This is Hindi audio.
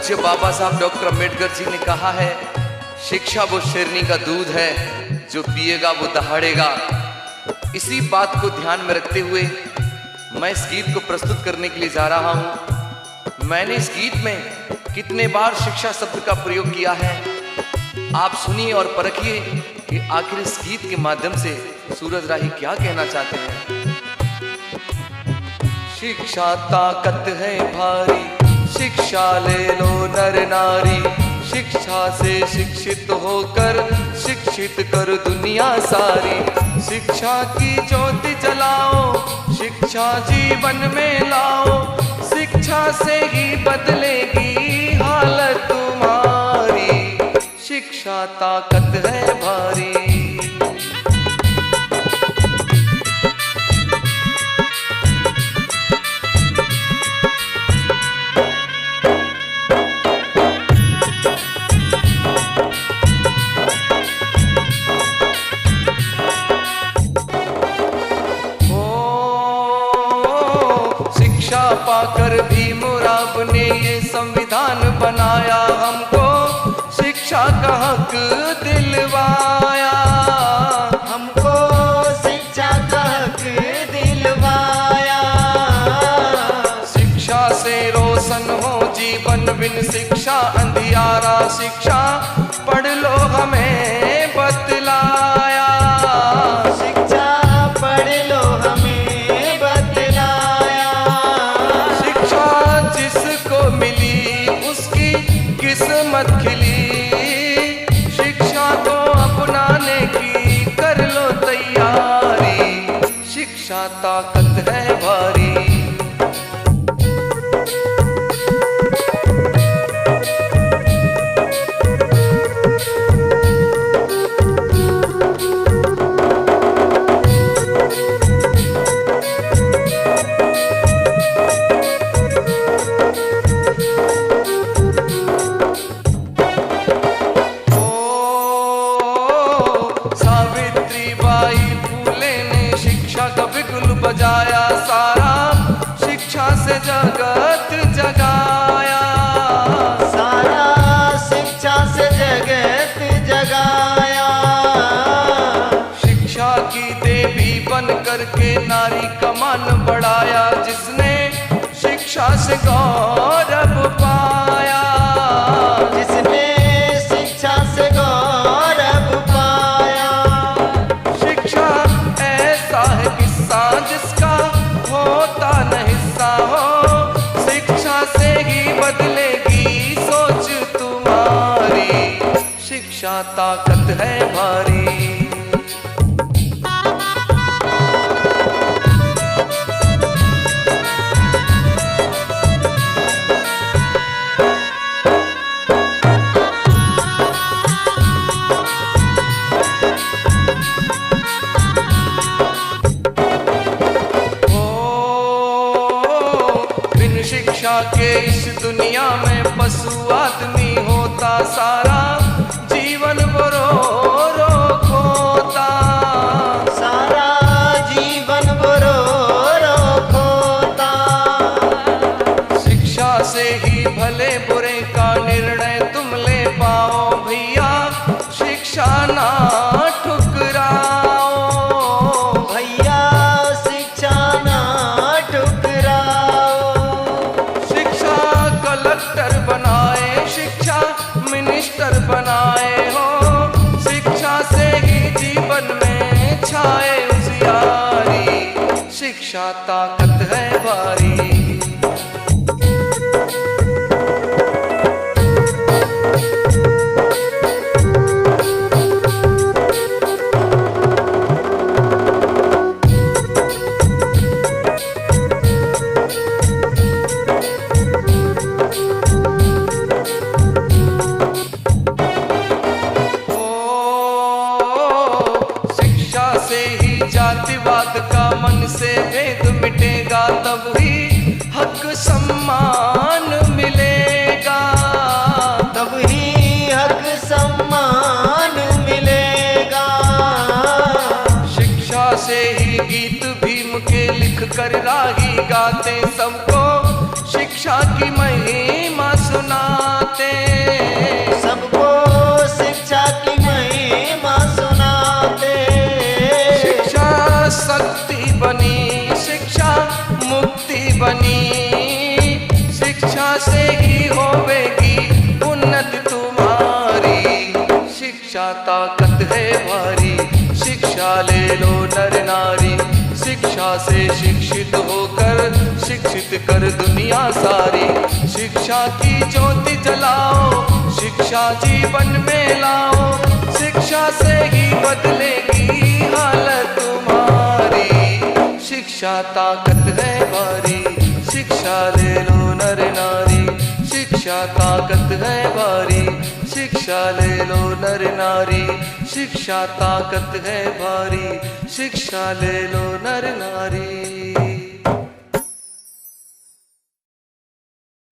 पूज्य बाबा साहब डॉक्टर अम्बेडकर जी ने कहा है, शिक्षा वो शेरनी का दूध है, जो पिएगा वो दहाड़ेगा। इसी बात को ध्यान में रखते हुए मैं इस गीत को प्रस्तुत करने के लिए जा रहा हूं। मैंने इस गीत में कितने बार शिक्षा शब्द का प्रयोग किया है, आप सुनिए और परखिए कि आखिर इस गीत के माध्यम से सूरज राही क्या कहना चाहते हैं। शिक्षा ताकत है भारी, शिक्षा ले लो नर नारी, शिक्षा से शिक्षित होकर शिक्षित कर दुनिया सारी। शिक्षा की ज्योति जलाओ, शिक्षा जीवन में लाओ, शिक्षा से ही बदलेगी हालत तुम्हारी। शिक्षा ताकत है भारी। पाकर भीमराव ने ये संविधान बनाया, हमको शिक्षा का हक दिलवाया, हमको शिक्षा का हक दिलवाया। शिक्षा से रोशन हो जीवन, बिन शिक्षा अंधियारा, शिक्षा पढ़ लो हमें बतलाया। शिक्षा पढ़ लो हमें बतलाया। किस्मत खिली, शिक्षा को अपनाने की कर लो तैयारी। शिक्षा ताकत है भारी। बजाया सारा, शिक्षा से जगत जगाया, सारा शिक्षा से जगत जगाया। शिक्षा की देवी बन करके नारी का मान बढ़ाया, जिसने शिक्षा से गौरव पाया, जिसने शिक्षा से गौरव पाया। शिक्षा ऐसा है किस्सा जिसका होता न हिस्सा हो, शिक्षा से ही बदलेगी सोच तुम्हारी। शिक्षा ताकत है भारी। शिक्षा के इस दुनिया में पशु आदमी होता सारा, जीवन वो रो रो खोता, सारा जीवन वो रो रो खोता। शिक्षा से ही भले बुरे का निर्णय तुम ले पाओ भैया, शिक्षा ना ठुकराओ भैया, शिक्षा ना ठुकराओ। कलेक्टर बनाए, शिक्षा मिनिस्टर बनाए हो, शिक्षा से ही जीवन में छाए उजियारी। शिक्षा ताकत है भारी। जातिवाद का मन से भेद मिटेगा, तब ही हक सम्मान मिलेगा, तब ही हक सम्मान मिलेगा। शिक्षा से ही गीत भीम के लिख कर राही गाते सबको, शिक्षा की महिमा सुनाते, सबको शिक्षा की महिमा सुनाते। शिक्षा शक्ति बनी, शिक्षा मुक्ति बनी, शिक्षा से ही होवेगी उन्नति तुम्हारी। शिक्षा ताकत है भारी, शिक्षा ले लो नर नारी, शिक्षा से शिक्षित होकर शिक्षित कर दुनिया सारी। शिक्षा की ज्योति जलाओ, शिक्षा जीवन में लाओ, शिक्षा से ही बदलेगी हालत तुम्हारी। शिक्षा ताकत है भारी, शिक्षा ले लो नर नारी, शिक्षा ताकत है भारी, शिक्षा ले लो नर नारी, शिक्षा ताकत है भारी, शिक्षा ले लो नर नारी।